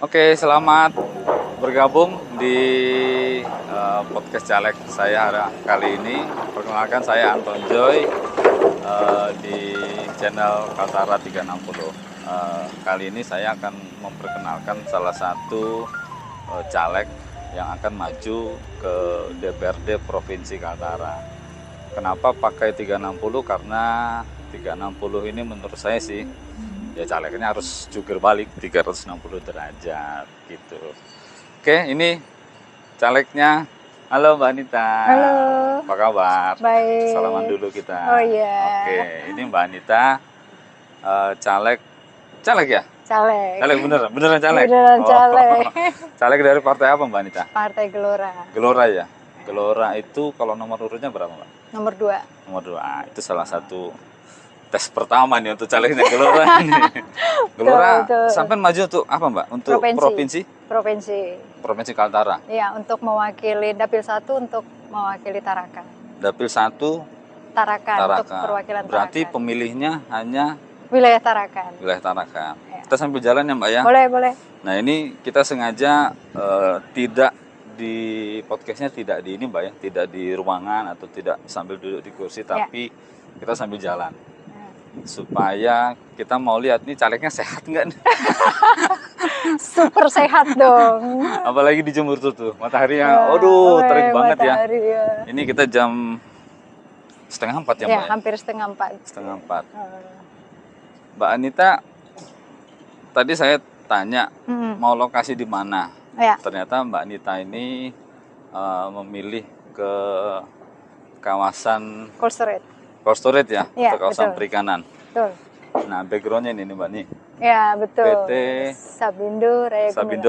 Oke, selamat bergabung di podcast Caleg saya kali ini. Perkenalkan saya Anton Joy di channel Kaltara 360. Kali ini saya akan memperkenalkan salah satu caleg yang akan maju ke DPRD Provinsi Kaltara. Kenapa pakai 360? Karena 360 ini menurut saya sih ya calegnya harus jungkir balik 360 derajat gitu. Oke, ini calegnya. Halo Mbak Anita. Halo. Apa kabar? Baik. Salaman dulu kita. Oh iya. Oke, ini Mbak Anita caleg ya? Caleg. Caleg beneran caleg. Beneran caleg. Caleg dari partai apa Mbak Anita? Partai Gelora. Gelora ya. Gelora itu kalau nomor urutnya berapa Mbak? Nomor 2. Nomor 2. Itu salah satu tes pertama nih untuk calegnya Gelora nih. Gelora Betul. sampai maju untuk apa Mbak? Untuk Provinsi Kaltara. Iya, untuk mewakili Dapil 1 untuk mewakili Tarakan. Dapil 1 Tarakan. Untuk perwakilan berarti Tarakan. Pemilihnya hanya wilayah Tarakan. Wilayah Tarakan. Ya. Kita sambil jalan ya Mbak ya. Boleh. Nah ini kita sengaja tidak di podcastnya tidak di ini Mbak ya, tidak di ruangan atau tidak sambil duduk di kursi, tapi kita sambil jalan. Supaya kita mau lihat nih calegnya sehat nggak nih? Super sehat dong. Apalagi dijemur tuh mataharinya, terik banget ya. Ini kita jam 3:30 ya Mbak? Ya, hampir 3:30. 3:30. Mbak Anita, tadi saya tanya mau lokasi di mana. Ya. Ternyata Mbak Anita ini memilih ke kawasan Cold Storage ya, untuk kawasan perikanan. Betul. Nah, backgroundnya ini Mbak nih. Ya, betul. PT Sabindo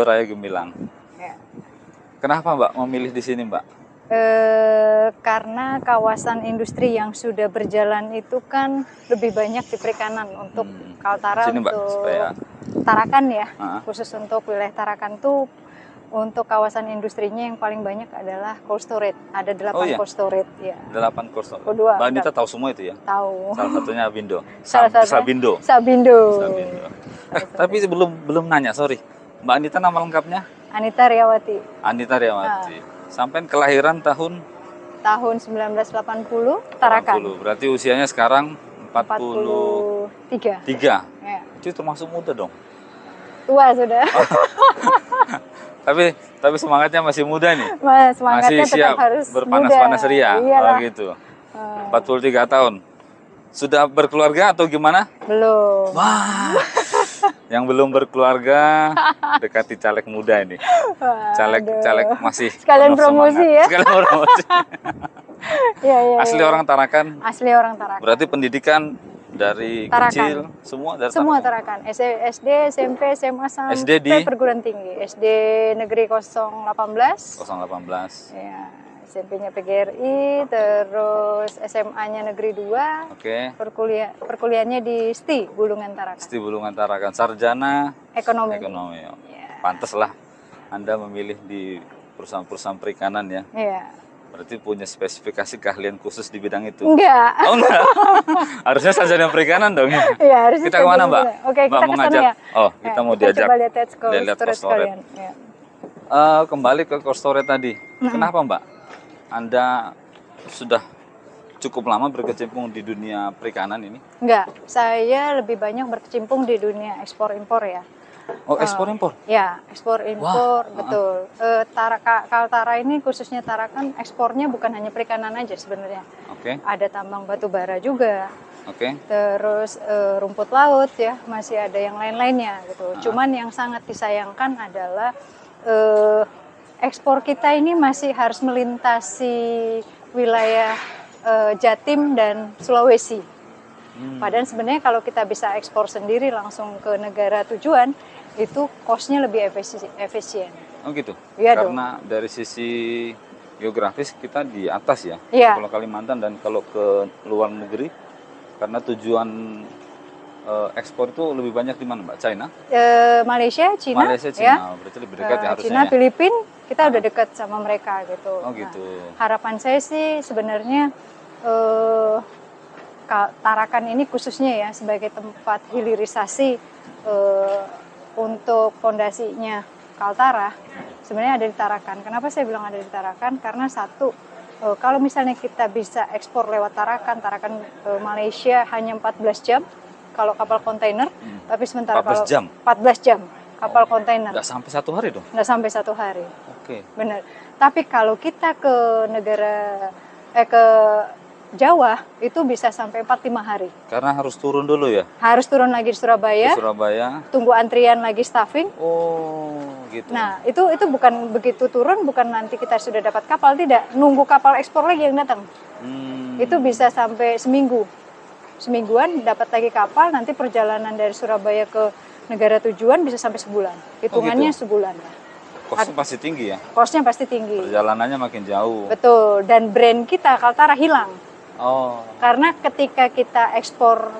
Raya Gemilang. Ya. Kenapa Mbak memilih di sini Mbak? Karena kawasan industri yang sudah berjalan itu kan lebih banyak di perikanan untuk Kaltara, sini, Mbak, untuk supaya... Tarakan ya, khusus untuk wilayah Tarakan tuh. Untuk kawasan industrinya yang paling banyak adalah cold storage. Ada 8 cold storage ya. 8 cold storage. Mbak Anita tahu semua itu ya? Tahu. Salah satunya Abindo. Sabindo. Tapi belum nanya, sorry. Mbak Anita nama lengkapnya? Anita Riawati. Sampai kelahiran tahun 1980, Tarakan. 80. Berarti usianya sekarang 43. Ya. Itu termasuk muda dong. Tua sudah. Tapi semangatnya masih muda nih. Semangatnya masih siap harus berpanas-panas ria. Iyalah. Gitu. 43 tahun. Sudah berkeluarga atau gimana? Belum. Wah. Yang belum berkeluarga dekati caleg muda ini. Caleg masih sekalian promosi ya. Sekalian promosi. Ya. Asli orang Tarakan. Asli orang Tarakan. Berarti pendidikan dari Tarakan. Kecil semua dari Tarakan. SD, SMP, SMA sampai perguruan tinggi. SD Negeri 018. Ya. SMP-nya PGRI, terus SMA-nya Negeri 2. Oke. Perkuliahannya di STI Bulungan Tarakan. Sarjana Ekonomi. Ya. Pantes lah Anda memilih di perusahaan-perusahaan perikanan ya. Iya. Berarti punya spesifikasi keahlian khusus di bidang itu? Enggak. Oh enggak. Harusnya sarjana perikanan dong. Iya, harusnya. Kita kemana Mbak? Oke, Mbak kita mau kesana ngajak? ya. Kita mau diajak. Coba lihat cold storage. Ya. Kembali ke cold storage tadi. Kenapa Mbak? Anda sudah cukup lama berkecimpung di dunia perikanan ini? Enggak, saya lebih banyak berkecimpung di dunia ekspor-impor ya. Oh, ekspor-impor? Ya, ekspor-impor, betul. Kaltara ini khususnya Tarakan ekspornya bukan hanya perikanan aja sebenarnya. Oke. Ada tambang batu bara juga. Oke. Terus rumput laut ya, masih ada yang lain-lainnya gitu. Cuman yang sangat disayangkan adalah ekspor kita ini masih harus melintasi wilayah Jatim dan Sulawesi. Padahal sebenarnya kalau kita bisa ekspor sendiri langsung ke negara tujuan, itu cost-nya lebih efisien. Oh gitu? Ya, karena dari sisi geografis kita di atas ya, Pulau Kalimantan, dan kalau ke luar negeri, karena tujuan ekspor itu lebih banyak di mana Mbak? China? Malaysia, Cina. Ya. Berarti lebih dekat ya harusnya. Cina, Filipina, kita udah dekat sama mereka gitu. Oh gitu. Harapan saya sih sebenarnya Tarakan ini khususnya ya sebagai tempat hilirisasi untuk fondasinya Kaltara sebenarnya ada di Tarakan. Kenapa saya bilang ada di Tarakan? Karena satu, kalau misalnya kita bisa ekspor lewat Tarakan Malaysia hanya 14 jam kalau kapal kontainer, tapi sementara 14 jam? 14 jam kapal kontainer. Nggak sampai 1 hari dong? Nggak sampai 1 hari. Oke. Benar. Tapi kalau kita ke ke Jawa itu bisa sampai 4-5 hari. Karena harus turun dulu ya? Harus turun lagi di Surabaya. Di Surabaya. Tunggu antrian lagi staffing. Oh, gitu. Nah, itu bukan begitu turun, bukan nanti kita sudah dapat kapal, tidak. Nunggu kapal ekspor lagi yang datang. Itu bisa sampai semingguan dapat lagi kapal, nanti perjalanan dari Surabaya ke negara tujuan bisa sampai sebulan. Hitungannya gitu? Sebulan. Kosnya pasti tinggi ya? Kosnya pasti tinggi. Perjalanannya makin jauh. Betul, dan brand kita Kaltara hilang. Oh. Karena ketika kita ekspor,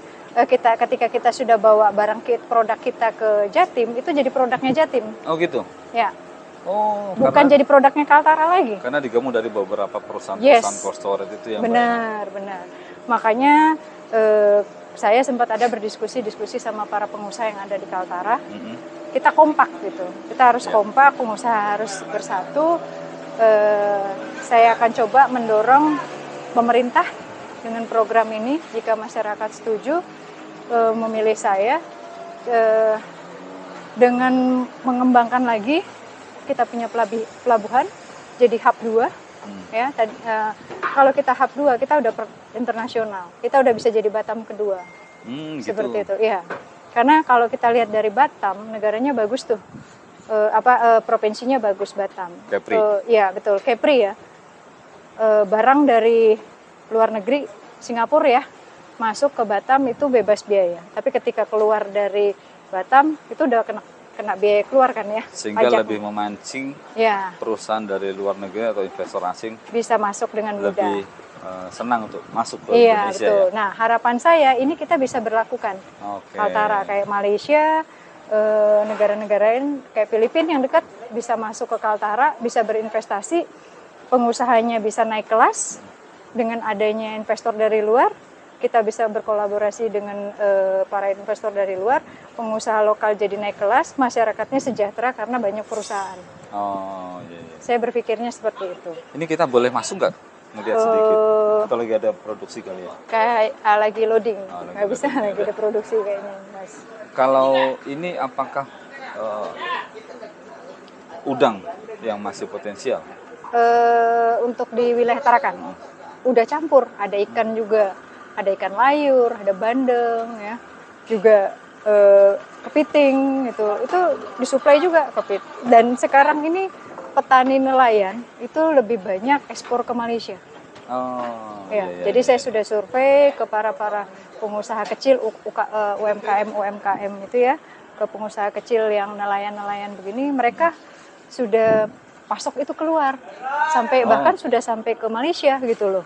ketika kita sudah bawa produk kita ke Jatim, itu jadi produknya Jatim. Oh gitu? Ya. Oh, bukan jadi produknya Kaltara lagi. Karena digabung dari beberapa perusahaan cold storage itu yang benar. Makanya saya sempat ada berdiskusi sama para pengusaha yang ada di Kaltara. Kita kompak gitu. Kita harus kompak, pengusaha harus bersatu. Saya akan coba mendorong pemerintah dengan program ini jika masyarakat setuju memilih saya dengan mengembangkan lagi kita punya pelabuhan jadi hub 2 ya. Kalau kita hub 2 kita udah internasional, kita udah bisa jadi Batam kedua. Seperti itu ya. Karena kalau kita lihat dari Batam, negaranya bagus tuh. Provinsinya bagus Batam. Kepri. Ya betul, Kepri ya. Barang dari luar negeri, Singapura ya, masuk ke Batam itu bebas biaya. Tapi ketika keluar dari Batam itu udah kena biaya keluar kan ya. Sehingga pajaknya. Lebih memancing perusahaan dari luar negeri atau investor asing bisa masuk dengan mudah. Lebih senang untuk masuk ke Indonesia. Betul. Ya? Nah harapan saya ini kita bisa berlakukan. Kaltara kayak Malaysia, negara-negara lain kayak Filipina yang dekat bisa masuk ke Kaltara, bisa berinvestasi, pengusahanya bisa naik kelas. Dengan adanya investor dari luar, kita bisa berkolaborasi dengan para investor dari luar, pengusaha lokal jadi naik kelas, masyarakatnya sejahtera karena banyak perusahaan. Oh iya. Saya berpikirnya seperti itu. Ini kita boleh masuk nggak? Melihat sedikit. Atau lagi ada produksi kali ya? Kayak lagi loading, nggak bisa lagi ada produksi kayaknya, Mas. Kalau ini apakah udang yang masih potensial? Untuk di wilayah Tarakan. Udah campur, ada ikan juga, ada ikan layur, ada bandeng ya, juga kepiting itu disuplai juga kepiting. Dan sekarang ini petani nelayan itu lebih banyak ekspor ke Malaysia. Jadi saya sudah survei ke para pengusaha kecil UMKM itu ya, ke pengusaha kecil yang nelayan begini, mereka sudah pasok itu keluar sampai bahkan sudah sampai ke Malaysia gitu loh.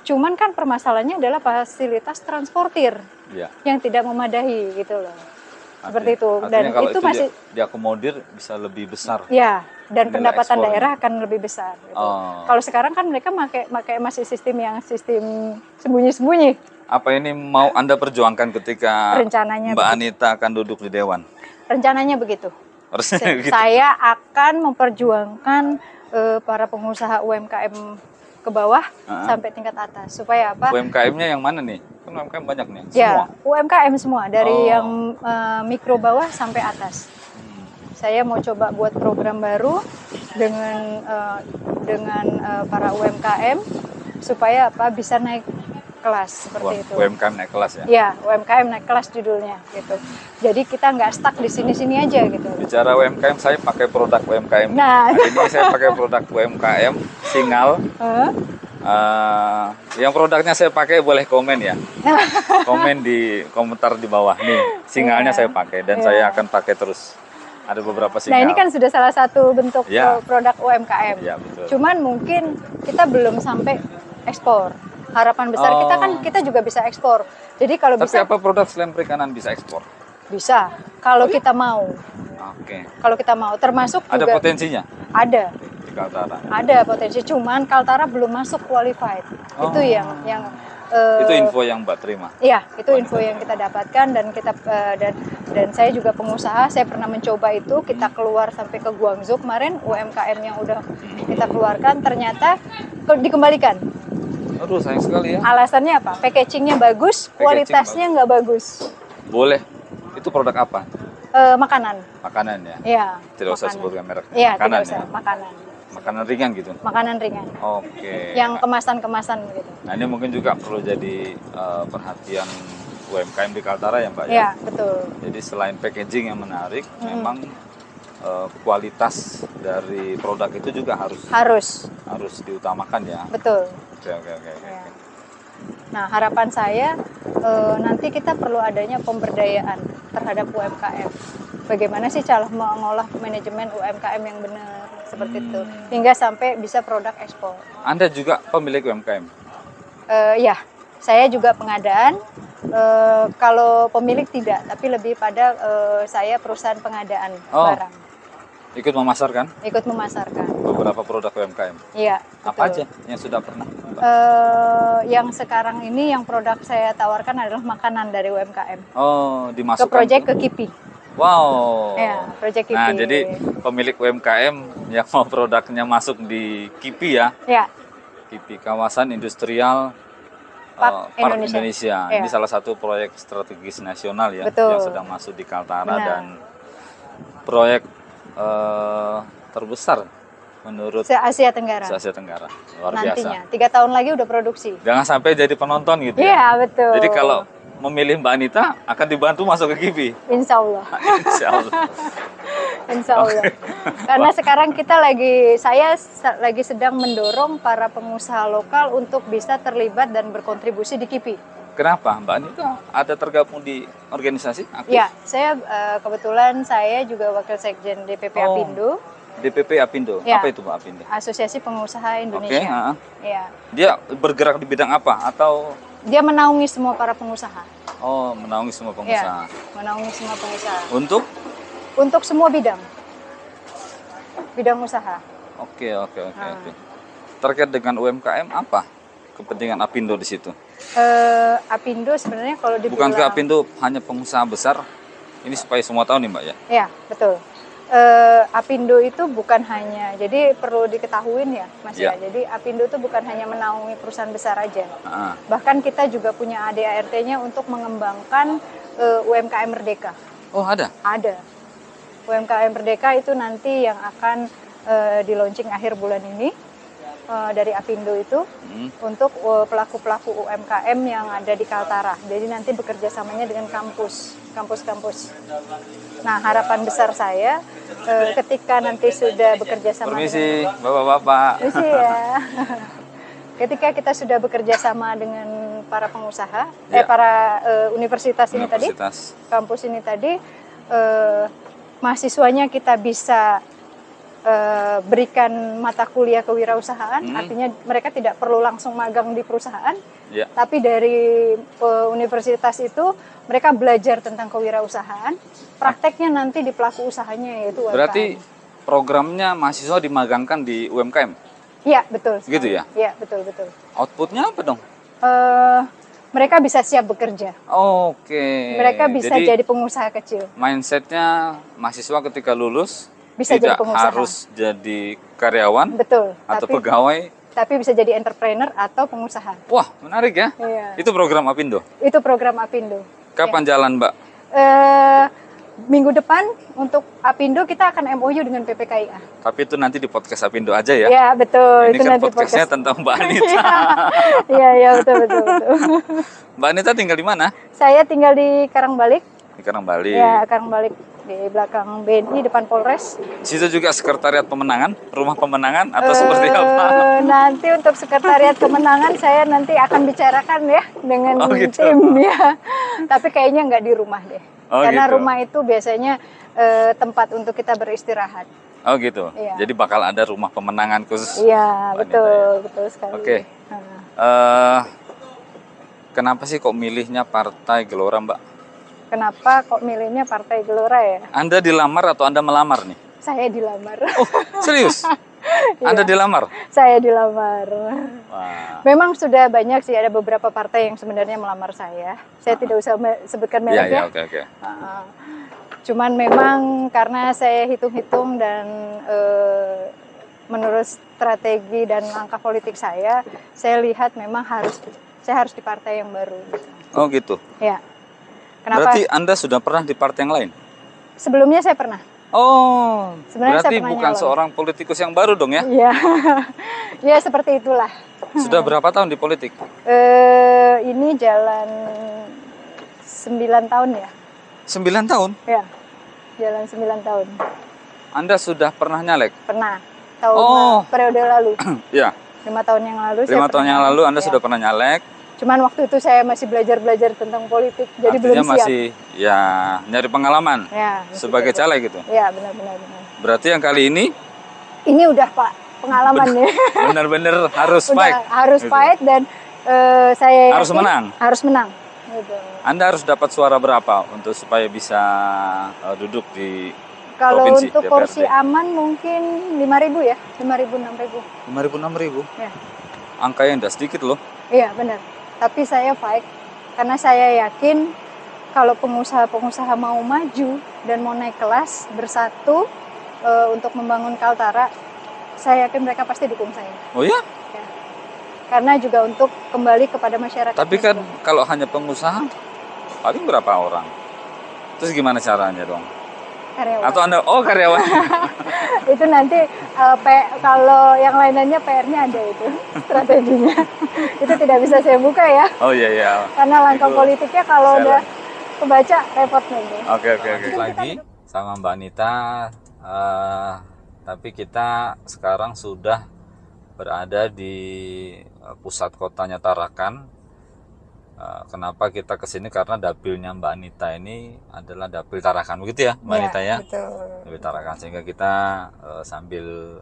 Cuman kan permasalahannya adalah fasilitas transportir yang tidak memadai gitu loh. Seperti itu. Dan itu masih diakomodir bisa lebih besar. Ya, dan pendapatan daerah akan lebih besar gitu. Kalau sekarang kan mereka pakai masih sistem sembunyi-sembunyi. Apa ini mau Anda perjuangkan ketika rencananya Mbak Anita akan duduk di dewan? Rencananya begitu. Saya akan memperjuangkan para pengusaha UMKM ke bawah sampai tingkat atas supaya apa? UMKM-nya yang mana nih? Kan UMKM banyak nih. Ya, UMKM semua dari yang mikro bawah sampai atas. Saya mau coba buat program baru dengan para UMKM supaya apa? Bisa naik kelas seperti itu. UMKM naik kelas ya? Ya, UMKM naik kelas judulnya gitu. Jadi kita nggak stuck di sini-sini aja gitu. Bicara UMKM, saya pakai produk UMKM. Nah, ini saya pakai produk UMKM, Singal. Yang produknya saya pakai boleh komen ya. Komen di komentar di bawah nih. Singalnya saya pakai dan saya akan pakai terus. Ada beberapa singal. Nah ini kan sudah salah satu bentuk produk UMKM. Ya, betul. Cuman mungkin kita belum sampai ekspor. Harapan besar kita juga bisa ekspor. Jadi kalau Tapi bisa. Apa produk selain perikanan bisa ekspor? Bisa. Kalau kita mau. Kalau kita mau, termasuk ada juga. Potensinya? Ada. Di Kaltara. Ada potensi. Cuman Kaltara belum masuk qualified. Itu yang Itu info yang Mbak terima. Iya, itu info yang kita dapatkan dan kita dan saya juga pengusaha, saya pernah mencoba itu, kita keluar sampai ke Guangzhou kemarin, UMKM yang udah kita keluarkan ternyata dikembalikan. Aduh, sayang sekali ya. Alasannya apa? Packagingnya bagus, kualitasnya nggak bagus. Boleh. Itu produk apa? Makanan. Makanan ya? Iya. Tidak usah makanan. sebutkan merek. Iya, Makanan tidak usah. ya? Makanan. Makanan ringan gitu? Makanan ringan. Oke. Yang kemasan-kemasan gitu. Nah ini mungkin juga perlu jadi perhatian UMKM di Kaltara ya Mbak ya? Iya, betul. Jadi selain packaging yang menarik, memang kualitas dari produk itu juga harus diutamakan ya? Betul. Oke. Ya. Nah, harapan saya nanti kita perlu adanya pemberdayaan terhadap UMKM. Bagaimana sih cara mengolah manajemen UMKM yang benar seperti itu hingga sampai bisa produk ekspor. Anda juga pemilik UMKM? Ya, saya juga pengadaan. Kalau pemilik tidak, tapi lebih pada saya perusahaan pengadaan barang. Ikut memasarkan? Ikut memasarkan. Beberapa produk UMKM? Iya. Apa betul. aja yang sudah pernah? Yang sekarang ini yang produk saya tawarkan adalah makanan dari UMKM. Oh, dimasukkan ke proyek ke KIPI. Wow. Ya, proyek KIPI. Nah, jadi pemilik UMKM yang mau produknya masuk di KIPI ya? Ya. KIPI, Kawasan Industrial Park Indonesia. Ya. Ini salah satu proyek strategis nasional ya, Betul. yang sedang masuk di Kaltara. Benar. Dan proyek terbesar menurut se-Asia Tenggara. Se-Asia Tenggara. Luar Nantinya, biasa. 3 tahun lagi udah produksi. Jangan sampai jadi penonton gitu ya. Iya, betul. Jadi kalau memilih Mbak Anita akan dibantu masuk ke KIPI. Insya Allah. Insya Allah. Insya Allah. Karena sekarang saya lagi sedang mendorong para pengusaha lokal untuk bisa terlibat dan berkontribusi di KIPI. Kenapa Mbak Anita ada tergabung di organisasi aktif? Ya, saya kebetulan saya juga wakil sekjen DPP Apindo. DPP Apindo, Ya. apa itu Mbak Apindo? Asosiasi Pengusaha Indonesia. Ya. Dia bergerak di bidang apa atau? Dia menaungi semua para pengusaha. Oh, menaungi semua pengusaha. Ya, menaungi semua pengusaha. Untuk semua bidang usaha. Oke. Terkait dengan UMKM apa kepentingan Apindo di situ? Apindo sebenarnya kalau dibilang... Bukankah Apindo hanya pengusaha besar? Ini supaya semua tahu nih Mbak ya? Ya, betul. Apindo itu bukan hanya, jadi perlu diketahui ya Mas ya. Jadi Apindo itu bukan hanya menaungi perusahaan besar aja. Bahkan kita juga punya ADART-nya untuk mengembangkan UMKM Merdeka. Oh, ada? Ada. UMKM Merdeka itu nanti yang akan di-launching akhir bulan ini dari Apindo itu untuk pelaku-pelaku UMKM yang ada di Kaltara. Jadi nanti bekerja samanya dengan kampus-kampus. Nah, harapan besar saya ketika nanti sudah bekerja sama Permisi, Bapak-bapak. Permisi ya. Ketika kita sudah bekerja sama dengan para pengusaha, para universitas ini tadi, kampus ini tadi, mahasiswanya kita bisa berikan mata kuliah kewirausahaan, artinya mereka tidak perlu langsung magang di perusahaan, tapi dari universitas itu mereka belajar tentang kewirausahaan, prakteknya nanti di pelaku usahanya yaitu UMKM. Berarti programnya mahasiswa dimagangkan di UMKM? Iya, betul. Gitu ya? Iya, betul. Outputnya apa dong? Mereka bisa siap bekerja. Oke. Mereka bisa jadi pengusaha kecil. Mindsetnya mahasiswa ketika lulus bisa tidak jadi pengusaha. Harus jadi karyawan, betul, atau pegawai, tapi bisa jadi entrepreneur atau pengusaha. Wah, menarik ya. Iya. Itu program Apindo. Itu program Apindo. Kapan jalan, Mbak? Minggu depan untuk Apindo kita akan MOU dengan PPKIA. Tapi itu nanti di podcast Apindo aja ya. Iya, betul. Ini itu kan nanti podcastnya tentang Mbak Anita. Iya, betul. Mbak Anita tinggal di mana? Saya tinggal di Karangbalik. Di Karangbalik. Ya, Karangbalik di belakang BNI depan Polres. Di situ juga sekretariat pemenangan, rumah pemenangan atau seperti apa? Nanti untuk sekretariat kemenangan saya nanti akan bicarakan ya dengan tim ya. Tapi kayaknya nggak di rumah deh. Karena rumah itu biasanya tempat untuk kita beristirahat. Oh gitu. Iya. Jadi bakal ada rumah pemenangan khusus. Iya, betul sekali. Oke. Kenapa sih kok milihnya Partai Gelora, Mbak? Kenapa kok milihnya Partai Gelora ya? Anda dilamar atau Anda melamar nih? Saya dilamar. Oh, serius? Anda dilamar? Saya dilamar. Wah. Memang sudah banyak sih, ada beberapa partai yang sebenarnya melamar saya. Saya tidak usah sebutkan merek ya. Oke. Cuman memang karena saya hitung-hitung dan menurut strategi dan langkah politik saya lihat memang saya harus di partai yang baru. Oh gitu. Ya. Kenapa? Berarti Anda sudah pernah di partai yang lain? Sebelumnya saya pernah. Oh, Sebenarnya berarti saya pernah bukan nyalon. seorang politikus yang baru dong ya? Iya. Ya seperti itulah. Sudah berapa tahun di politik? Ini jalan 9 tahun ya. 9 tahun? Ya. Jalan 9 tahun. Anda sudah pernah nyalek? Pernah. Tahun periode lalu. Ya. 5 tahun yang lalu 5 tahun yang lalu Anda ya. sudah pernah nyalek. Cuman waktu itu saya masih belajar tentang politik, jadi Artinya belum siap. masih ya nyari pengalaman Ya, sebagai caleg gitu. Ya, benar. Berarti yang kali ini udah Pak, pengalamannya. benar-benar harus fight. Harus gitu. fight dan saya harus menang. Harus menang. Gitu. Anda harus dapat suara berapa untuk supaya bisa duduk di kalau provinsi untuk DPRD? kursi aman mungkin 5.000 ya, 5.000 6.000. 5.000 6.000. Ya. Angka yang tidak sedikit loh. Iya, benar. Tapi saya fight karena saya yakin kalau pengusaha-pengusaha mau maju dan mau naik kelas bersatu untuk membangun Kaltara, saya yakin mereka pasti dukung saya. Oh ya? Ya. Karena juga untuk kembali kepada masyarakat. Tapi kan kalau hanya pengusaha paling berapa orang? Terus gimana caranya dong? Karyawan. Atau Anda karyawan? Itu nanti kalau yang lainnya PR-nya ada itu strateginya. Itu tidak bisa saya buka ya. Oh iya. Karena langkah politiknya kalau udah kebaca repot nanti. Oke. Lagi sama Mbak Anita, tapi kita sekarang sudah berada di pusat kotanya Tarakan. Kenapa kita kesini? Karena dapilnya Mbak Anita ini adalah dapil Tarakan, begitu ya Mbak Anita ya? Betul. Dapil Tarakan, sehingga kita sambil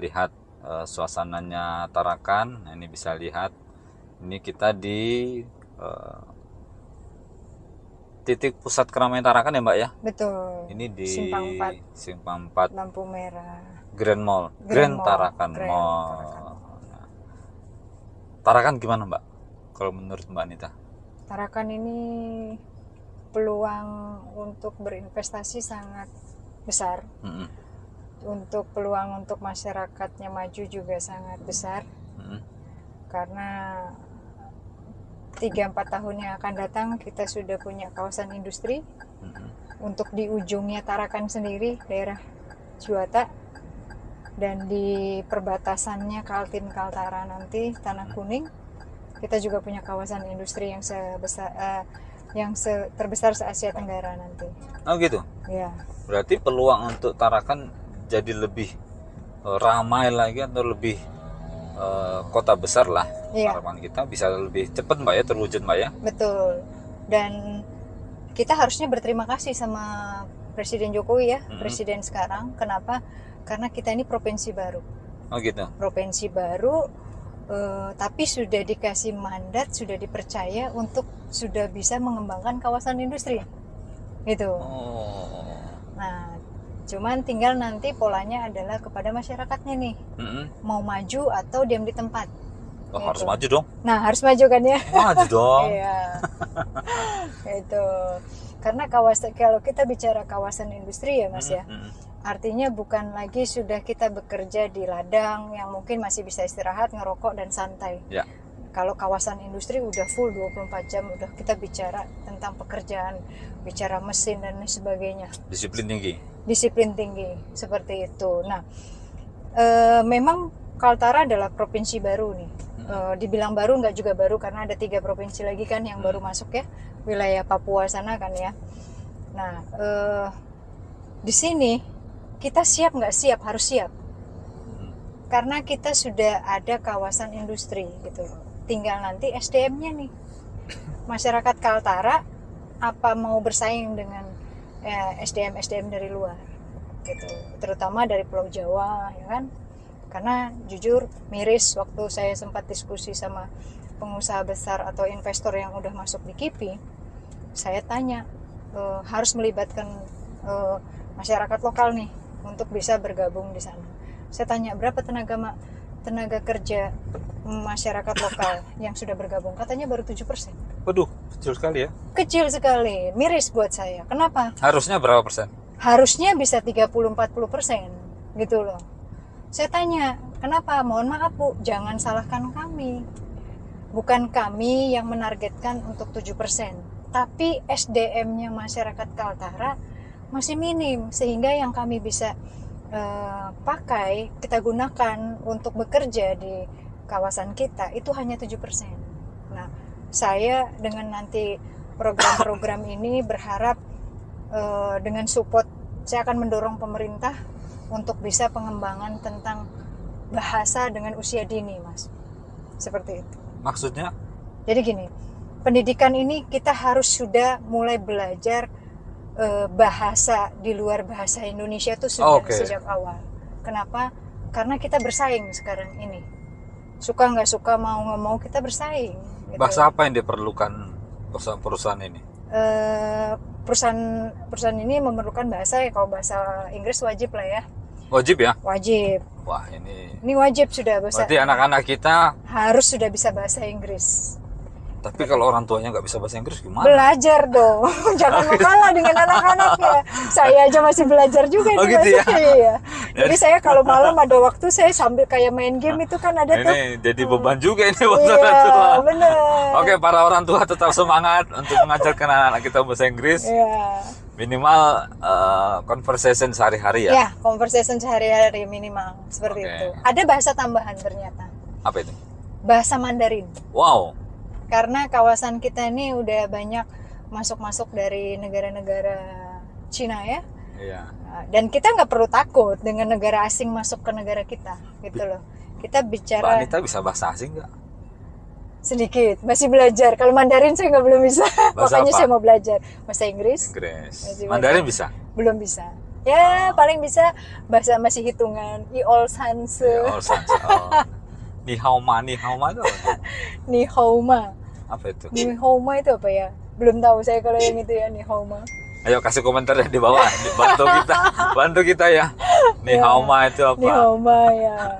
lihat suasananya Tarakan. Nah, ini bisa lihat, ini kita di titik pusat keramaian Tarakan ya Mbak ya? Betul. Ini di Simpang 4 lampu merah Grand Mall, Grand Tarakan Mall. Nah, Tarakan gimana Mbak kalau menurut Mbak Anita? Tarakan ini peluang untuk berinvestasi sangat besar. Untuk peluang untuk masyarakatnya maju juga sangat besar. Karena 3-4 tahun yang akan datang kita sudah punya kawasan industri. Untuk di ujungnya Tarakan sendiri daerah Juwata, dan di perbatasannya Kaltim Kaltara nanti Tanah Kuning, kita juga punya kawasan industri yang terbesar se-Asia Tenggara nanti. Oh gitu? Ya. Berarti peluang untuk Tarakan jadi lebih ramai lagi atau lebih kota besar lah. Iya. Harapan kita bisa lebih cepat Mbak ya, terwujud Mbak ya. Betul. Dan kita harusnya berterima kasih sama Presiden Jokowi ya, Presiden sekarang. Kenapa? Karena kita ini provinsi baru. Oh gitu. Provinsi baru, tapi sudah dikasih mandat, sudah dipercaya untuk sudah bisa mengembangkan kawasan industri. Gitu. Nah, cuman tinggal nanti polanya adalah kepada masyarakatnya nih. Mau maju atau diam di tempat. Oh, harus maju dong. Nah, harus maju kan ya? Maju dong. Iya. Itu. Karena kalau kita bicara kawasan industri ya Mas ya. Artinya bukan lagi sudah kita bekerja di ladang yang mungkin masih bisa istirahat, ngerokok dan santai. Ya. Kalau kawasan industri udah full 24 jam, udah kita bicara tentang pekerjaan, bicara mesin dan sebagainya. Disiplin tinggi. Disiplin tinggi, seperti itu. Nah, memang Kaltara adalah provinsi baru nih. Dibilang baru nggak juga baru karena ada 3 provinsi lagi kan yang baru masuk ya, wilayah Papua sana kan ya. Nah, di sini kita siap nggak siap? Harus siap. Karena kita sudah ada kawasan industri gitu. Tinggal nanti SDM-nya nih. Masyarakat Kaltara apa mau bersaing dengan SDM dari luar gitu. Terutama dari Pulau Jawa ya kan. Karena jujur miris waktu saya sempat diskusi sama pengusaha besar atau investor yang udah masuk di KIPI, saya tanya harus melibatkan masyarakat lokal nih untuk bisa bergabung di sana. Saya tanya berapa tenaga kerja masyarakat lokal yang sudah bergabung, katanya baru 7%. Waduh, kecil sekali ya. Kecil sekali, miris buat saya. Kenapa? Harusnya berapa persen? Harusnya bisa 30-40% gitu loh. Saya tanya, kenapa? Mohon maaf Bu, jangan salahkan kami. Bukan kami yang menargetkan untuk 7%, tapi SDM-nya masyarakat Kaltara masih minim, sehingga yang kami bisa pakai, kita gunakan untuk bekerja di kawasan kita itu hanya 7%. Nah, saya dengan nanti program-program ini berharap dengan support, saya akan mendorong pemerintah untuk bisa pengembangan tentang bahasa dengan usia dini, Mas. Seperti itu. Maksudnya? Jadi gini, pendidikan ini kita harus sudah mulai belajar bahasa di luar bahasa Indonesia itu sudah sejak awal. Kenapa? Karena kita bersaing sekarang ini. Suka nggak suka, mau nggak mau kita bersaing. Gitu. Bahasa apa yang diperlukan perusahaan ini? Perusahaan ini memerlukan bahasa ya, kalau bahasa Inggris wajib lah ya. Wajib ya? Wajib. Wah, ini Wajib sudah bahasa. berarti anak-anak kita harus sudah bisa bahasa Inggris. Tapi kalau orang tuanya nggak bisa bahasa Inggris gimana? Belajar dong, jangan mau kalah dengan anak-anaknya. Saya aja masih belajar juga Oh, nih, gitu ya? Iya. Jadi saya kalau malam ada waktu, saya sambil kayak main game itu kan ada tuh. Ini jadi beban juga ini buat Iya, orang tua. bener. Oke, para orang tua tetap semangat untuk mengajarkan anak-anak kita bahasa Inggris. Iya. Minimal conversation sehari-hari ya. Ya, conversation sehari-hari minimal seperti Oke. itu. Ada bahasa tambahan ternyata, Apa itu? bahasa Mandarin. Wow. Karena kawasan kita ini udah banyak masuk-masuk dari negara-negara Cina ya. Iya. Dan kita nggak perlu takut dengan negara asing masuk ke negara kita, gitu loh. Kita Mbak bicara Anita bisa bahasa asing nggak? sedikit, masih belajar. Kalau Mandarin saya nggak belum bisa, Bahasa makanya apa? saya mau belajar bahasa Inggris. Inggris. Masih Mandarin belajar. bisa? Belum bisa. Ya paling bisa bahasa masih hitungan. I all sans, Oh, ni hao ma itu apa? ni hao ma. Apa itu? Ni hao ma itu apa ya? Belum tahu saya kalau yang itu ya, ni hao ma. Ayo kasih komentar ya di bawah, bantu kita ya. Ni Ya. hao ma itu apa? Ni hao ma ya.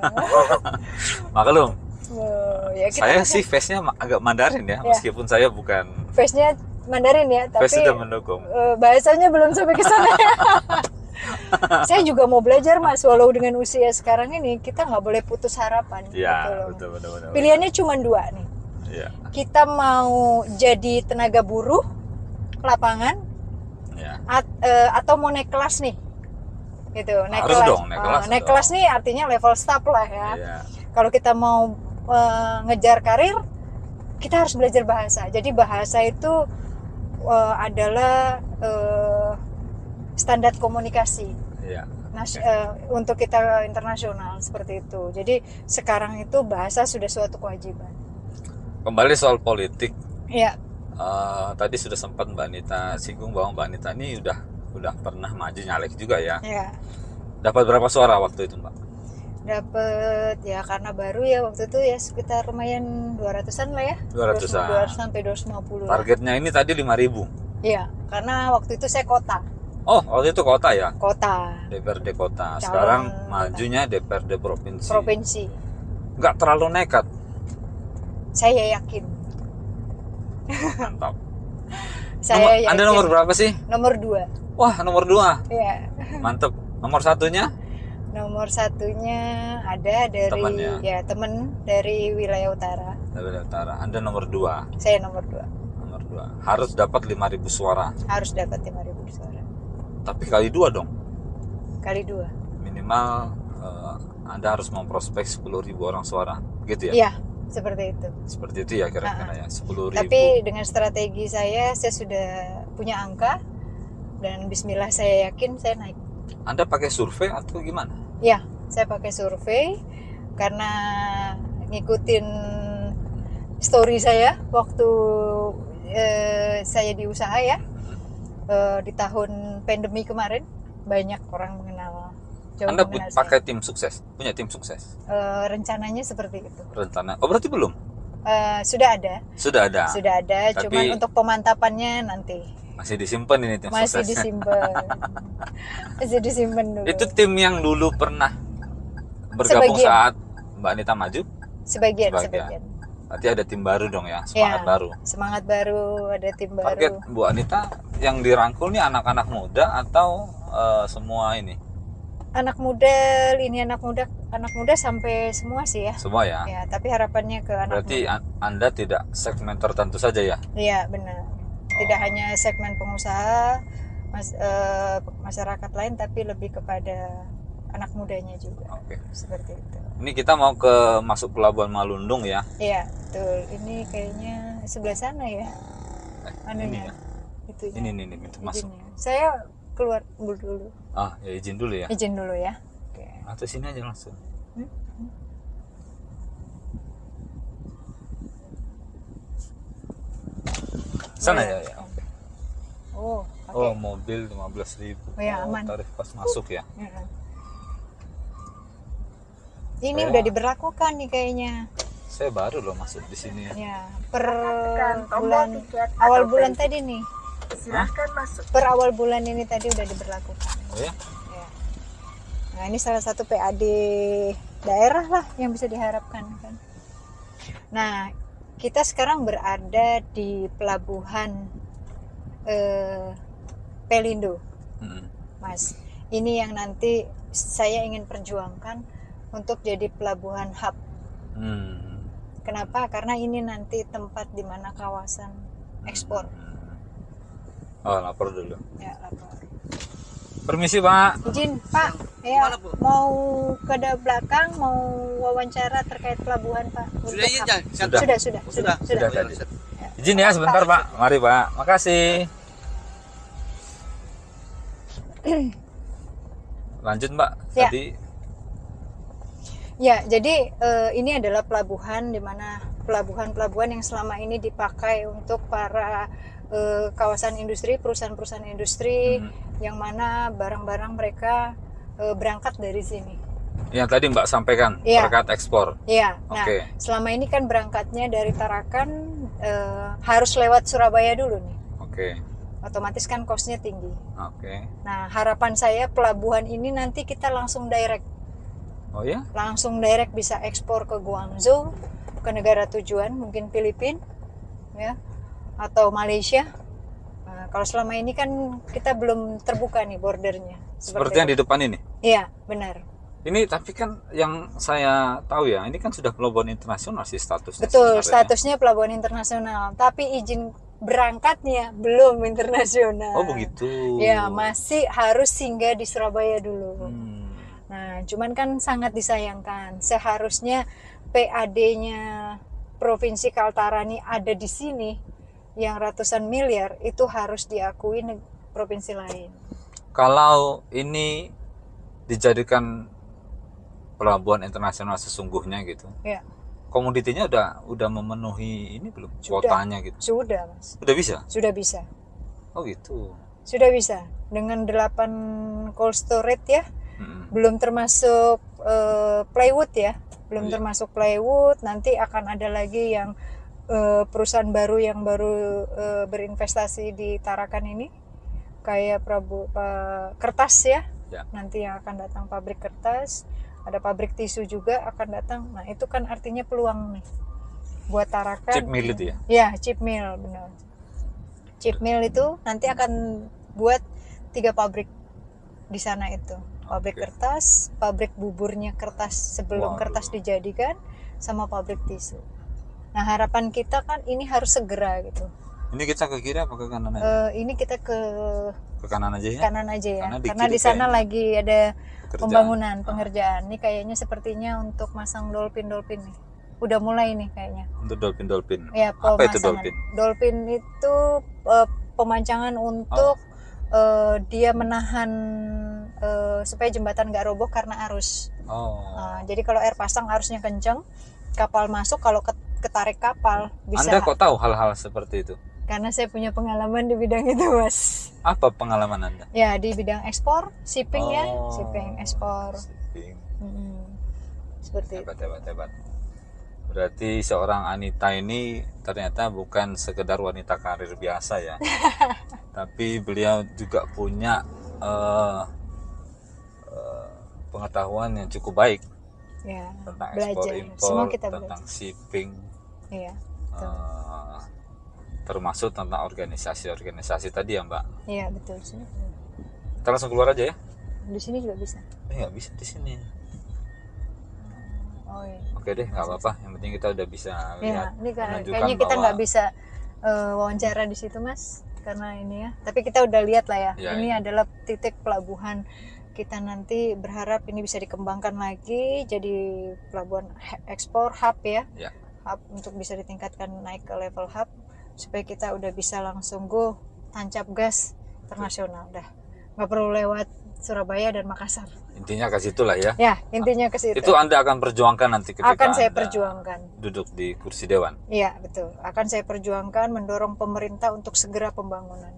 Maklum, Oh, ya kita saya sih face-nya agak Mandarin ya, Ya. meskipun saya bukan. face-nya Mandarin ya, tapi Face sudah mendukung. bahasanya belum sampai ke sana. Saya juga mau belajar Mas, walau dengan usia sekarang ini kita nggak boleh putus harapan. gitu Iya, loh. betul. Pilihannya cuma dua nih. Iya. Kita mau jadi tenaga buruh lapangan Iya. atau mau naik kelas nih, gitu. Naik Harus kelas. dong, naik kelas Naik dong. kelas nih artinya level staff lah ya. Iya. Kalau kita mau ngejar karir, kita harus belajar bahasa. Jadi bahasa itu adalah standar komunikasi Iya. untuk kita internasional seperti itu. Jadi sekarang itu bahasa sudah suatu kewajiban. Kembali soal politik. Ya, Tadi sudah sempat Mbak Anita singgung bahwa Mbak Anita ini udah pernah maju nyalek juga ya. ya. Dapat berapa suara waktu itu, Mbak? Dapat ya, karena baru ya waktu itu ya sekitar lumayan 200-an lah ya. 200-an. 200 sampai 250 lah. Targetnya ini tadi 5.000. Iya, karena waktu itu saya kota. Oh, waktu itu kota ya? Kota, DPRD kota. Calon Sekarang kota. majunya DPRD provinsi. provinsi. Nggak terlalu nekat. Saya yakin. Mantap. Saya yakin. Anda nomor berapa sih? Nomor 2. Wah, nomor 2. Iya. Mantap. Nomor satunya? Nomor satunya ada dari Temennya. ya temen dari wilayah utara. Dari Utara. Anda nomor 2. Saya nomor 2. Nomor 2. Harus dapat 5.000 suara. Harus dapat 5.000 suara. Tapi kali 2 dong. Kali 2. Minimal Anda harus memprospek 10.000 orang suara. Gitu ya? Iya, seperti itu. Seperti itu ya kira-kira ya. 10.000. Tapi dengan strategi saya sudah punya angka dan bismillah saya yakin saya naik. Anda pakai survei atau gimana? Ya, saya pakai survei karena ngikutin story saya waktu saya di usaha ya. Di tahun pandemi kemarin banyak orang mengenal. jauh Anda mengenal pakai tim sukses, punya tim sukses. rencananya seperti itu. Rencana. Oh, berarti belum? Sudah ada. Sudah ada. Sudah ada, Tapi cuman untuk pemantapannya nanti masih disimpan ini tim masih suksesnya. disimpan. Masih disimpan dulu. Itu tim yang dulu pernah bergabung Sebagian. saat Mbak Anita maju? Sebagian. Berarti ada tim baru dong ya, semangat Ya, baru. semangat baru, ada tim Target baru. Bu Anita yang dirangkul nih anak-anak muda atau semua ini? Anak muda sampai semua sih ya. Semua ya? Ya, tapi harapannya ke anak Berarti muda. Anda tidak segmen tertentu saja ya? Iya, benar. Tidak hanya segmen pengusaha, masyarakat lain, tapi lebih kepada anak mudanya juga. Oke. Seperti itu. Ini kita mau ke masuk Pelabuhan Malundung ya? Iya, betul. Ini kayaknya sebelah sana ya. Ini Anunya. ya? Itunya. Ini pintu masuk. Izinnya. Saya keluar dulu. Ah, ya izin dulu ya. Izin dulu ya. Oke. Atau sini aja langsung. Sana ya. Oke. Oh, oke. Oh, mobil 15.000. Oh, ya, aman. Tarif pas masuk ya. Mm-mm. Ini udah diberlakukan nih kayaknya. Saya baru loh masuk di sini ya. Ya, per bulan awal bulan tadi nih. Silahkan masuk. Per awal bulan ini tadi udah diberlakukan. Oh ya? Ya. Nah, ini salah satu PAD daerah lah yang bisa diharapkan kan. Nah, kita sekarang berada di pelabuhan Pelindo, Mm-mm. Mas. Ini yang nanti saya ingin perjuangkan untuk jadi pelabuhan hub. Hmm. Kenapa? Karena ini nanti tempat di mana kawasan ekspor. Oh, lapor dulu. Ya, lapor. Permisi, Pak. Izin, Pak. Ya, mau ke belakang, mau wawancara terkait pelabuhan, Pak. Sudah izin, Jan? Sudah tadi. Ya. Izin ya sebentar, Pak. Mari, Pak. Makasih. Lanjut, Mbak. Ya. Tadi Ya, jadi ini adalah pelabuhan di mana pelabuhan yang selama ini dipakai untuk para kawasan industri, perusahaan-perusahaan industri yang mana barang-barang mereka berangkat dari sini. yang tadi Mbak sampaikan Iya. terkait ekspor. Iya. Nah, Oke. selama ini kan berangkatnya dari Tarakan harus lewat Surabaya dulu nih. Oke. Otomatis kan cost-nya tinggi. Oke. Nah, harapan saya pelabuhan ini nanti kita langsung direct Oh ya? bisa ekspor ke Guangzhou, ke negara tujuan mungkin Filipina ya, atau Malaysia. Nah, kalau selama ini kan kita belum terbuka nih bordernya. Seperti yang di depan ini. Iya, benar. Ini tapi kan yang saya tahu ya, ini kan sudah pelabuhan internasional sih statusnya. Betul, sebenarnya. statusnya pelabuhan internasional, tapi izin berangkatnya belum internasional. Oh begitu. Ya, masih harus singgah di Surabaya dulu. Hmm. Nah, cuman kan sangat disayangkan. Seharusnya PAD-nya Provinsi Kaltara ini ada di sini yang ratusan miliar, itu harus diakui provinsi lain. Kalau ini dijadikan pelabuhan internasional sesungguhnya gitu, Ya, komoditinya udah memenuhi ini belum Sudah. kuotanya gitu? sudah, Mas. Udah bisa? Sudah bisa. Oh gitu. Sudah bisa. Dengan 8 cold storage ya. Mm-mm. Belum termasuk plywood ya. Belum Iya. termasuk plywood. Nanti akan ada lagi yang perusahaan baru yang baru berinvestasi di Tarakan ini. Kayak kertas ya. Ya. Nanti yang akan datang pabrik kertas. Ada pabrik tisu juga akan datang. Nah, itu kan artinya peluang nih buat Tarakan. Chip mill itu ya? Ya, chip mill, benar. Chip mill itu nanti akan buat 3 pabrik di sana itu. Pabrik Oke. kertas, pabrik buburnya kertas sebelum Waduh. kertas dijadikan, sama pabrik tisu. Nah, harapan kita kan ini harus segera gitu. Ini kita ke kiri apa ke kanan aja? Ini kita ke Ke kanan aja ya? kanan aja ya, Karena di karena kiri di sana kayaknya lagi ada Pekerjaan. pembangunan, pengerjaan. Ini kayaknya sepertinya untuk masang dolphin nih. Udah mulai nih kayaknya. Untuk dolphin. Ya, Apa itu pemasangan. dolphin? Dolphin itu pemancangan untuk dia menahan supaya jembatan nggak roboh karena arus. Oh. Jadi kalau air pasang arusnya kenceng, kapal masuk, kalau ketarik kapal bisa. Anda kok tahu hal-hal seperti itu? Karena saya punya pengalaman di bidang itu, Mas. Apa pengalaman Anda? Ya, di bidang ekspor, shipping ya, Oh. shipping, ekspor. Shipping. Seperti itu. Hebat. Berarti seorang Anita ini ternyata bukan sekedar wanita karir biasa ya. Tapi beliau juga punya pengetahuan yang cukup baik Ya, tentang belajar. ekspor Semua impor, kita tentang belajar. shipping, Iya, betul. termasuk tentang organisasi tadi ya Mbak. Iya, betul sih. Kita langsung keluar aja ya. Di sini juga bisa. Nggak bisa di sini. Oh iya. Oke deh, nggak apa-apa. Yang penting kita udah bisa lihat. Ya, ini menunjukkan kayaknya kita bahwa- nggak bisa wawancara di situ Mas, karena ini ya. Tapi kita udah lihat lah ya. Ya, ini iya. adalah titik pelabuhan. Kita nanti berharap ini bisa dikembangkan lagi jadi pelabuhan ekspor hub ya. Ya. Hub untuk bisa ditingkatkan naik ke level hub supaya kita udah bisa langsung go tancap gas internasional dah. Nggak perlu lewat Surabaya dan Makassar. Intinya ke situ lah ya. Ya, intinya ke situ. Itu Anda akan perjuangkan nanti ketika Akan saya Anda perjuangkan. duduk di kursi dewan. Iya, betul. Akan saya perjuangkan mendorong pemerintah untuk segera pembangunan.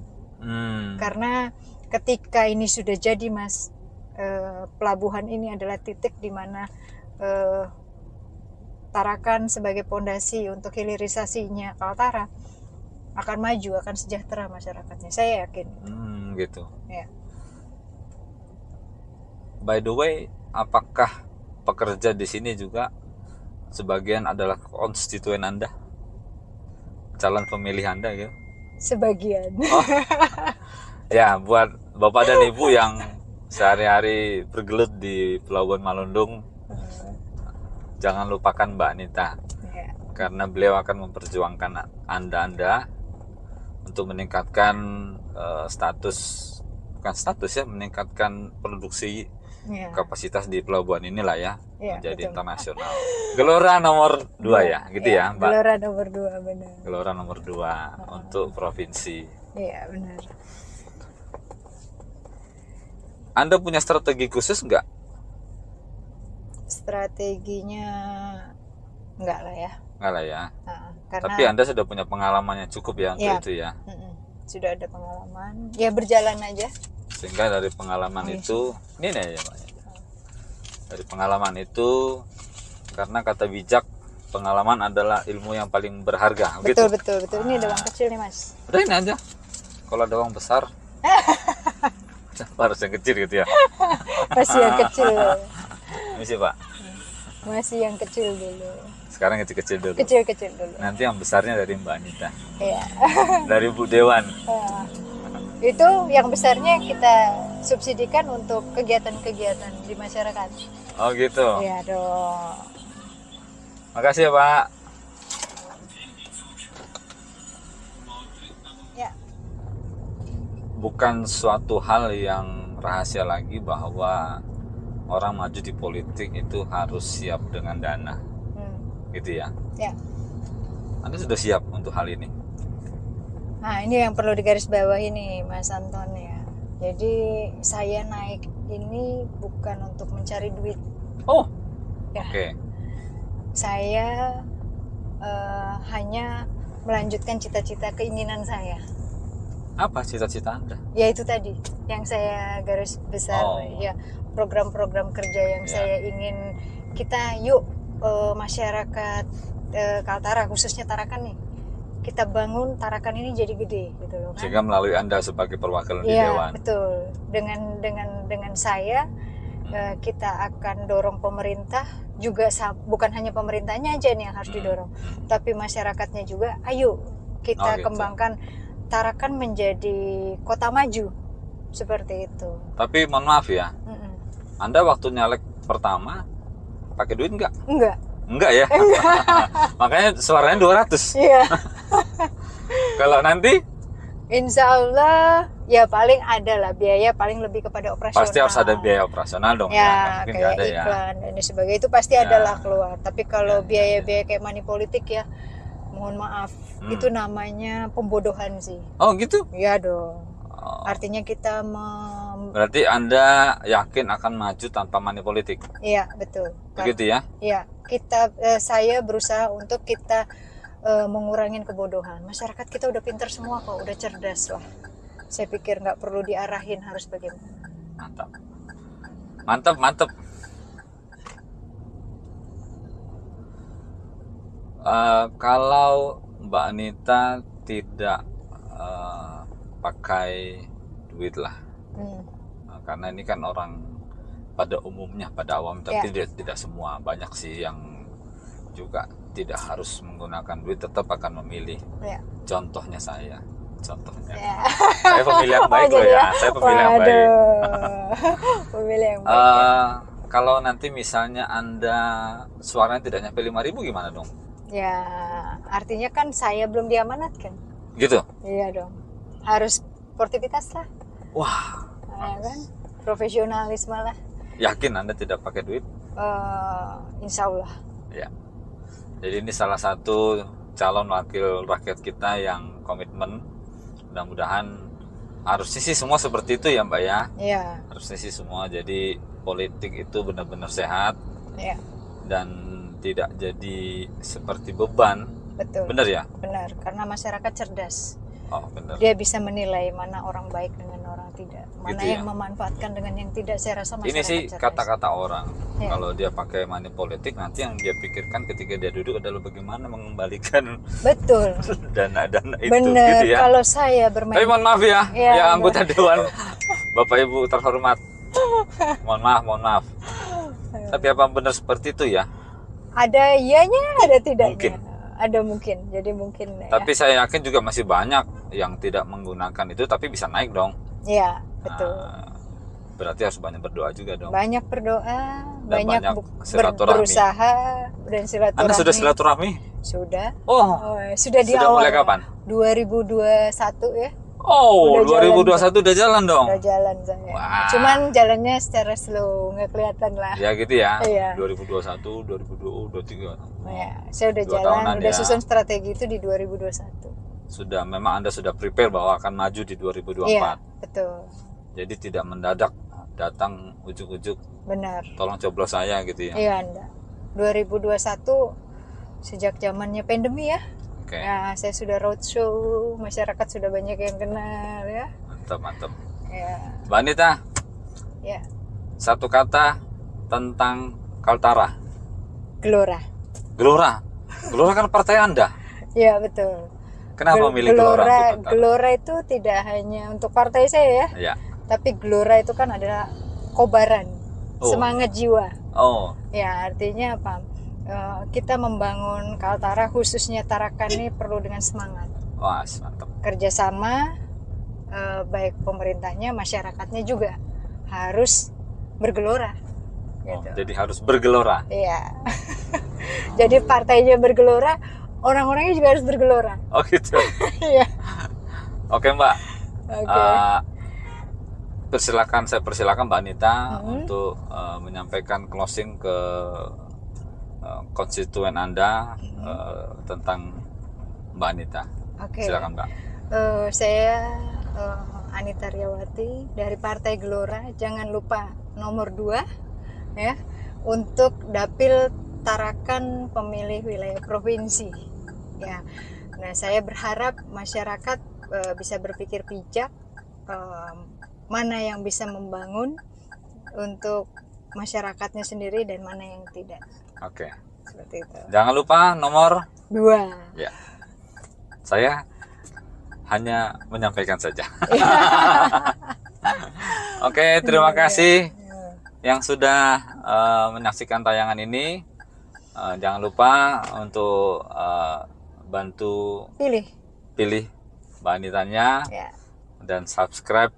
Karena ketika ini sudah jadi, Mas, pelabuhan ini adalah titik di mana Tarakan sebagai pondasi untuk hilirisasinya Kaltara akan maju, akan sejahtera masyarakatnya. Saya yakin. Gitu. Ya. By the way, apakah pekerja di sini juga sebagian adalah konstituen Anda? Calon pemilih Anda gitu? Sebagian. Oh. Ya, buat Bapak dan Ibu yang sehari-hari bergelut di Pelabuhan Malundung, jangan lupakan Mbak Anita. Ya. Karena beliau akan memperjuangkan Anda untuk meningkatkan meningkatkan produksi Ya. kapasitas di pelabuhan inilah ya, Ya, menjadi betul. internasional. Gelora nomor 2 ya, gitu ya, Mbak. Gelora nomor 2 benar. Gelora nomor 2 untuk provinsi. Iya, benar. Anda punya strategi khusus nggak? Strateginya enggak lah ya. Nggak lah ya. Karena Tapi Anda sudah punya pengalamannya cukup ya untuk Ya. itu ya. Sudah ada pengalaman. Ya berjalan aja. Sehingga dari pengalaman itu, ini nih ya Pak. Dari pengalaman itu, karena kata bijak, pengalaman adalah ilmu yang paling berharga. Betul, Gitu. betul, betul. Ini ada uang kecil nih, Mas. Udah ini aja. Kalau ada uang besar, harus yang kecil gitu ya. Masih yang kecil. Ini sih Pak. Masih yang kecil dulu. Sekarang kecil-kecil dulu. Kecil-kecil dulu. Nanti yang besarnya dari Mbak Anita. Iya. Dari Bu Dewan. Itu yang besarnya kita subsidikan untuk kegiatan-kegiatan di masyarakat. Oh gitu. Iya dong. Makasih ya Pak. Ya. Bukan suatu hal yang rahasia lagi bahwa orang maju di politik itu harus siap dengan dana. Gitu ya. Ya. Anda sudah siap untuk hal ini? Nah, ini yang perlu digarisbawahi nih, Mas Anton ya. Jadi saya naik ini bukan untuk mencari duit. Oh. Ya. Oke. Saya hanya melanjutkan cita-cita keinginan saya. Apa cita-cita Anda? Ya itu tadi yang saya garis besar ya, program-program kerja yang saya ingin kita masyarakat Kaltara khususnya Tarakan nih, kita bangun Tarakan ini jadi gede gitu loh kan. Sehingga melalui Anda sebagai perwakilan di Iya, Dewan. betul. Dengan saya kita akan dorong pemerintah juga, bukan hanya pemerintahnya aja nih yang harus didorong, tapi masyarakatnya juga. Ayo kita kembangkan Tarakan menjadi kota maju seperti itu. Tapi mohon maaf ya, Anda waktu nyalek pertama pakai duit nggak? Enggak ya? Makanya suaranya 200. Iya. Kalau nanti? Insya Allah ya paling ada lah biaya, paling lebih kepada operasional. Pasti harus ada biaya operasional dong ya. Mungkin Kayak ada iklan dan sebagainya itu pasti adalah keluar. Tapi kalau biaya-biaya kayak money politik ya, mohon maaf, itu namanya pembodohan sih. Oh gitu? Iya dong. Artinya kita berarti Anda yakin akan maju tanpa money politik? Iya betul. Begitu ya? Iya, saya berusaha untuk kita mengurangin kebodohan. Masyarakat kita udah pintar semua kok, udah cerdas lah. Saya pikir nggak perlu diarahin harus bagaimana. Mantap. Kalau Mbak Anita tidak pakai duit lah, karena ini kan orang pada umumnya, pada awam, tapi tidak semua. Banyak sih yang juga tidak harus menggunakan duit, tetap akan memilih. Ya. Contohnya saya. Contohnya. Ya. Saya pemilih yang baik loh jadi ya. Saya pemilih yang baik. Pemilih yang baik. Ya. Kalau nanti misalnya Anda suaranya tidak nyampe 5.000 gimana dong? Ya, artinya kan saya belum diamanatkan. Gitu? Iya dong. Harus sportivitas lah. Wah, Ya kan? Profesionalisme lah. yakin Anda tidak pakai duit? Insya Allah. Ya. Jadi ini salah satu calon wakil rakyat kita yang komitmen. Mudah-mudahan harusnya sih semua seperti itu ya Mbak ya. Iya. Harusnya sih semua. Jadi politik itu benar-benar sehat Iya. dan tidak jadi seperti beban. Betul. Benar ya? Benar. Karena masyarakat cerdas. Oh benar. Dia bisa menilai mana orang baik dengan orang tidak. Mana Gitu ya? yang memanfaatkan dengan yang tidak. Saya rasa masyarakat Ini sih cerdas. kata-kata orang. Ya. Kalau dia pakai money politik, nanti yang dia pikirkan ketika dia duduk adalah bagaimana mengembalikan Betul. dana-dana itu Benar. gitu ya. Kalau saya bermain. Tapi mohon maaf ya, Ya, ya anggota dewan, Bapak Ibu terhormat. Mohon maaf. Tapi apa benar seperti itu ya? Ada ianya, ada tidaknya. Mungkin. Ada mungkin. Jadi mungkin. Tapi saya yakin juga masih banyak yang tidak menggunakan itu, tapi bisa naik dong. Ya, betul. Nah, berarti harus banyak berdoa juga dong. Banyak berdoa, Dan banyak silaturahmi. berusaha dan silaturahmi. Anda sudah silaturahmi? Sudah. Oh, Sudah di sudah awal. mulai kapan? 2021 ya. Oh, Udah 2021 udah jalan dong. Udah jalan saya. Wah. Cuman jalannya secara slow, nggak kelihatan lah. Ya gitu ya. Iya. 2021, 2022, 2023. Ya, saya udah 2 jalan, tahunan udah ya. susun strategi itu di 2021. Sudah, memang Anda sudah prepare bahwa akan maju di 2024. Iya, betul. Jadi tidak mendadak datang ujuk-ujuk Benar. tolong coblos saya gitu ya. Iya, Anda. 2021 sejak zamannya pandemi ya. Oke. Ya, saya sudah roadshow, masyarakat sudah banyak yang kenal ya. Mantap. Ya, Mbak Anita, ya. satu kata tentang Kaltara. Gelora. Gelora. Gelora kan partai Anda. Ya, betul. Kenapa milih Gelora untuk Kaltara? Gelora itu tidak hanya untuk partai saya ya, Ya. tapi Gelora itu kan adalah kobaran, Oh. semangat jiwa. Oh, Ya, artinya apa? Kita membangun Kaltara, khususnya Tarakan ini perlu dengan semangat. wah, mantap. Kerjasama, baik pemerintahnya, masyarakatnya juga harus bergelora. Oh, Gitu. jadi harus bergelora. Iya. Jadi partainya bergelora, orang-orangnya juga harus bergelora. Oh gitu. Iya. Oke Mbak. Oke. Saya persilakan Mbak Anita Mhm. untuk menyampaikan closing ke konstituen Anda tentang Mbak Anita. Oke. Silakan Mbak. Saya Anita Riawati dari Partai Gelora. Jangan lupa nomor 2 ya untuk dapil Tarakan pemilih wilayah provinsi. Ya. Nah, saya berharap masyarakat bisa berpikir bijak mana yang bisa membangun untuk masyarakatnya sendiri dan mana yang tidak. Oke. Seperti itu. Jangan lupa nomor 2. ya. Saya hanya menyampaikan saja. Oke, terima kasih yang sudah menyaksikan tayangan ini. Jangan lupa untuk bantu pilih Mbak Anitanya Ya. dan subscribe,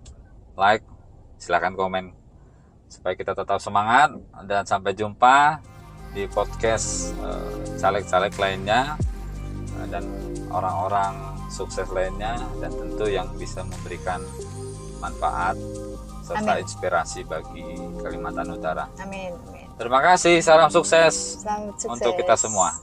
like, silakan komen supaya kita tetap semangat, dan sampai jumpa di podcast caleg-caleg lainnya dan orang-orang sukses lainnya, dan tentu yang bisa memberikan manfaat serta Amin. inspirasi bagi Kalimantan Utara. Amin. Amin. Terima kasih, salam sukses Selamat sukses untuk kita semua.